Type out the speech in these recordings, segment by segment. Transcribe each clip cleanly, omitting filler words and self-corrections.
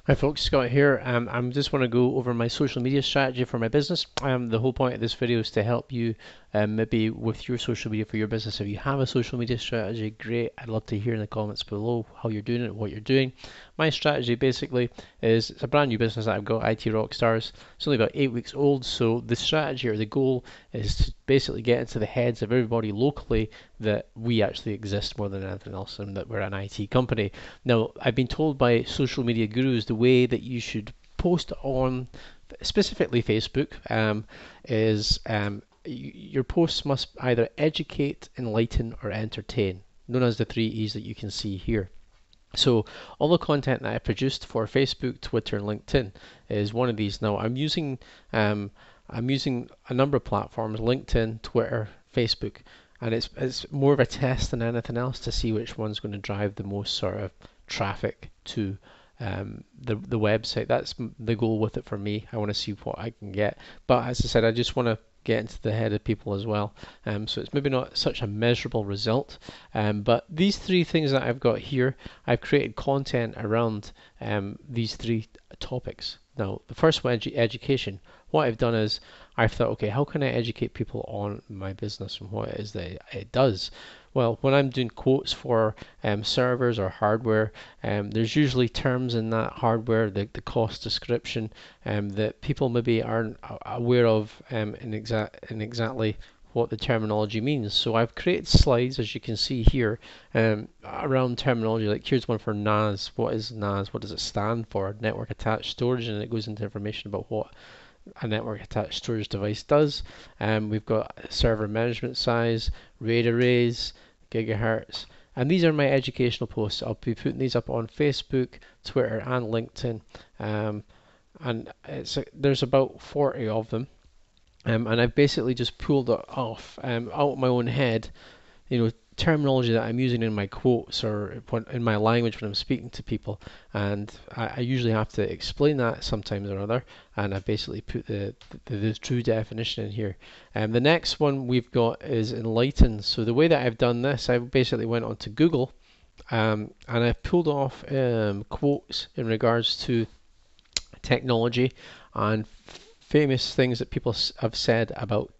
Hi folks, Scott here. I'm just want to go over my social media strategy for my business. The whole point of this video is to help you maybe with your social media for your business. If you have a social media strategy, great. I'd love to hear in the comments below how you're doing it, what you're doing. My strategy basically is it's a brand new business that I've got, IT Rockstars. It's only about 8 weeks old, so the strategy or the goal is to basically get into the heads of everybody locally that we actually exist more than anything else and that we're an IT company. Now, I've been told by social media gurus the way that you should post on specifically Facebook is your posts must either educate, enlighten, or entertain, known as the three E's that you can see here. So all the content that I produced for Facebook, Twitter, and LinkedIn is one of these. Now um, I'm using a number of platforms: LinkedIn, Twitter, Facebook, and it's more of a test than anything else to see which one's going to drive the most sort of traffic to the website. That's the goal with it for me. I want to see what I can get. But as I said, I just want to get into the head of people as well. So it's maybe not such a measurable result. But these three things that I've got here, I've created content around these three topics. Now, the first one, education. What I've done is I've thought, okay, how can I educate people on my business and what it is that it does? Well, when I'm doing quotes for servers or hardware, there's usually terms in that hardware, the cost description, that people maybe aren't aware of in exactly what the terminology means. So I've created slides, as you can see here, around terminology. Like here's one for NAS. What is NAS? What does it stand for? Network attached storage, and it goes into information about what a network attached storage device does. We've got server management size, RAID arrays, gigahertz, and these are my educational posts. I'll be putting these up on Facebook, Twitter, and LinkedIn, and there's about 40 of them. And I've basically just pulled it off out of my own head, terminology that I'm using in my quotes or in my language when I'm speaking to people, and I usually have to explain that sometimes or other, and I've basically put the true definition in here. The next one we've got is Enlightened. So the way that I've done this, I basically went onto Google, and I've pulled off quotes in regards to technology and famous things that people have said about,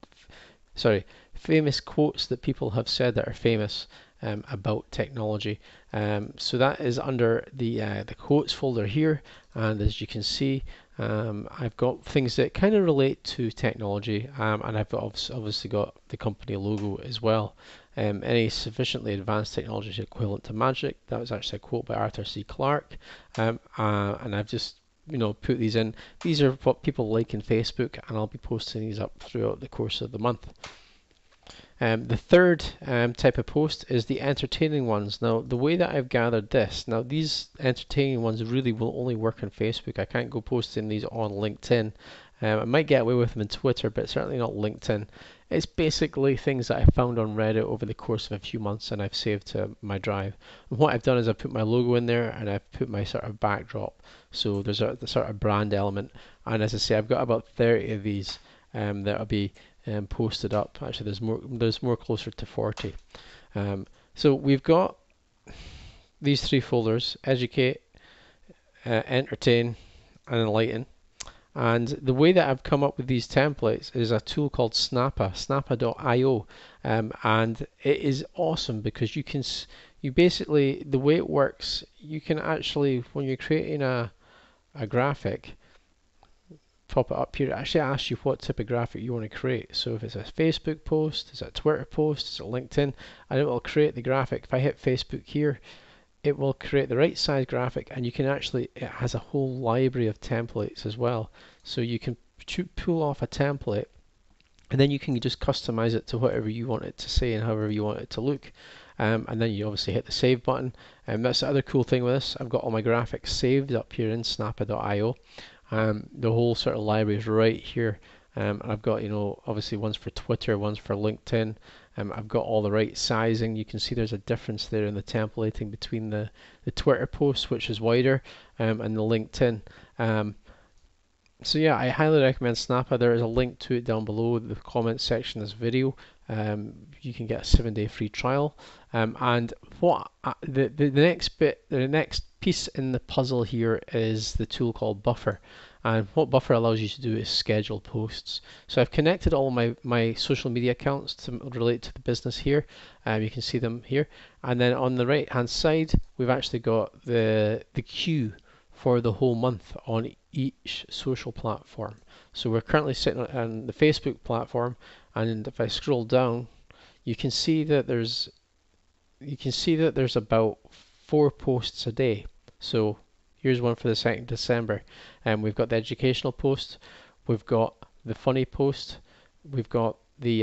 sorry, famous quotes that people have said that are famous about technology. So that is under the quotes folder here, and as you can see, I've got things that kind of relate to technology, and I've obviously got the company logo as well. Any sufficiently advanced technology is equivalent to magic. That was actually a quote by Arthur C. Clarke, and I've just put these in. These are what people like in Facebook, and I'll be posting these up throughout the course of the month. The third type of post is the entertaining ones. Now, the way that I've gathered this, now these entertaining ones really will only work on Facebook. I can't go posting these on LinkedIn. I might get away with them in Twitter, but certainly not LinkedIn. It's basically things that I found on Reddit over the course of a few months and I've saved to my drive. And what I've done is I've put my logo in there and I've put my sort of backdrop. So there's the sort of brand element. And as I say, I've got about 30 of these that'll be posted up. Actually, there's more closer to 40. So we've got these three folders: educate, entertain, and enlighten. And the way that I've come up with these templates is a tool called snappa.io, and it is awesome because you basically, the way it works, you can actually, when you're creating a graphic, pop it up here. It actually asks you what type of graphic you want to create. So if it's a Facebook post, is it a Twitter post, is it LinkedIn, and it will create the graphic. If I hit Facebook here, it will create the right size graphic, and you can actually, it has a whole library of templates as well. So you can pull off a template, and then you can just customize it to whatever you want it to say and however you want it to look. And then you obviously hit the save button. And that's the other cool thing with this. I've got all my graphics saved up here in snappa.io. The whole sort of library is right here. And I've got, obviously ones for Twitter, ones for LinkedIn. I've got all the right sizing. You can see there's a difference there in the templating between the Twitter post, which is wider, and the LinkedIn. So yeah, I highly recommend Snappa. There is a link to it down below the comments section of this video. You can get a 7-day free trial. And what the next bit, the next piece in the puzzle here is the tool called Buffer. And what Buffer allows you to do is schedule posts. So I've connected all my social media accounts to relate to the business here. You can see them here. And then on the right hand side, we've actually got the queue for the whole month on each social platform. So we're currently sitting on the Facebook platform, and if I scroll down, you can see that there's about 4 posts a day. So here's one for the 2nd of December, and we've got the educational post, we've got the funny post, we've got the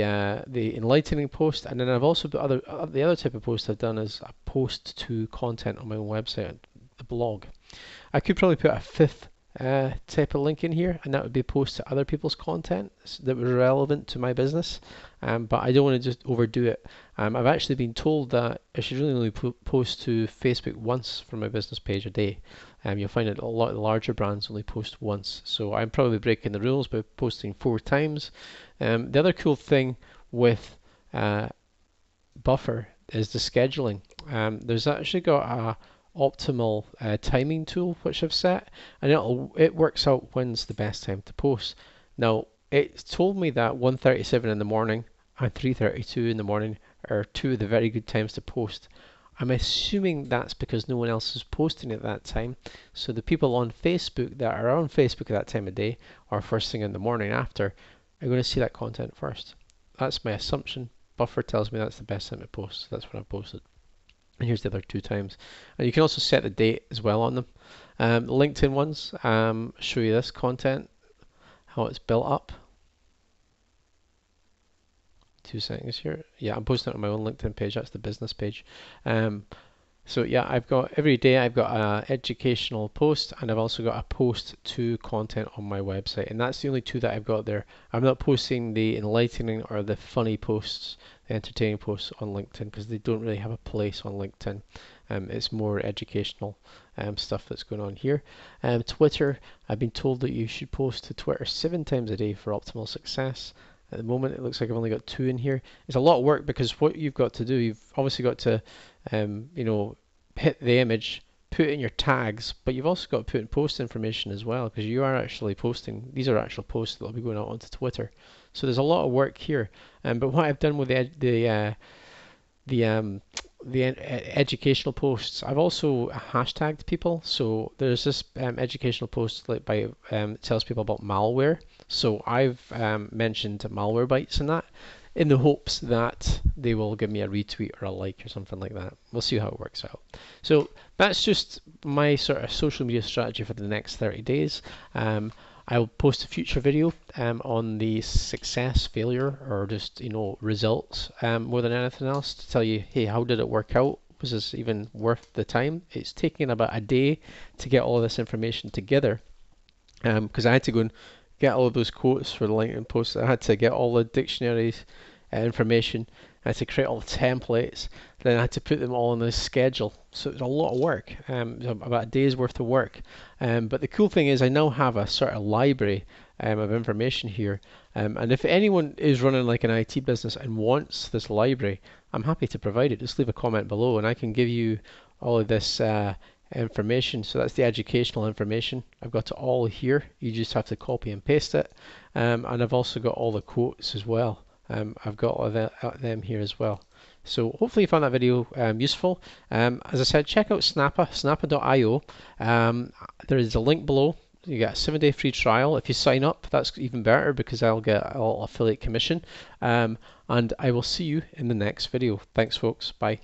enlightening post, and then I've also got the other type of post I've done is a post to content on my own website, the blog. I could probably put a fifth type of link in here, and that would be post to other people's content that was relevant to my business. But I don't want to just overdo it. I've actually been told that I should really only post to Facebook once for my business page a day. You'll find that a lot of the larger brands only post once, so I'm probably breaking the rules by posting 4 times. The other cool thing with Buffer is the scheduling. There's actually got a optimal timing tool which I've set, and it works out when's the best time to post. Now it's told me that 1:37 in the morning and 3:32 in the morning are two of the very good times to post. I'm assuming that's because no one else is posting at that time, so the people on Facebook that are on Facebook at that time of day or first thing in the morning after are going to see that content first. That's my assumption. Buffer tells me that's the best time to post, so that's when I posted. And here's the other 2 times. And you can also set the date as well on them. LinkedIn ones show you this content, how it's built up. 2 seconds here. Yeah, I'm posting it on my own LinkedIn page. That's the business page. So yeah, I've got every day I've got an educational post, and I've also got a post to content on my website, and that's the only 2 that I've got there. I'm not posting the enlightening or the funny posts, the entertaining posts on LinkedIn, because they don't really have a place on LinkedIn. It's more educational stuff that's going on here. Twitter, I've been told that you should post to Twitter 7 times a day for optimal success. At the moment, it looks like I've only got 2 in here. It's a lot of work, because what you've got to do, you've obviously got to hit the image, put in your tags, but you've also got to put in post information as well, because you are actually posting. These are actual posts that will be going out onto Twitter. So there's a lot of work here. But what I've done with the educational posts, I've also hashtagged people. So there's this educational post like by tells people about malware. So I've mentioned malware bites in that, in the hopes that they will give me a retweet or a like or something like that. We'll see how it works out. So that's just my sort of social media strategy for the next 30 days. I'll post a future video on the success, failure, or just results more than anything else, to tell you, hey, how did it work out? Was this even worth the time? It's taken about a day to get all of this information together, because I had to go and get all of those quotes for the LinkedIn posts. I had to get all the dictionaries information. I had to create all the templates. Then I had to put them all on the schedule. So it was a lot of work, about a day's worth of work. But the cool thing is I now have a sort of library of information here. And if anyone is running like an IT business and wants this library, I'm happy to provide it. Just leave a comment below and I can give you all of this information. So that's the educational information. I've got it all here. You just have to copy and paste it. And I've also got all the quotes as well. I've got all of them here as well. So hopefully you found that video useful. As I said, check out snappa.io. There is a link below. You get a 7-day free trial. If you sign up, that's even better, because I'll get a little affiliate commission. And I will see you in the next video. Thanks folks. Bye.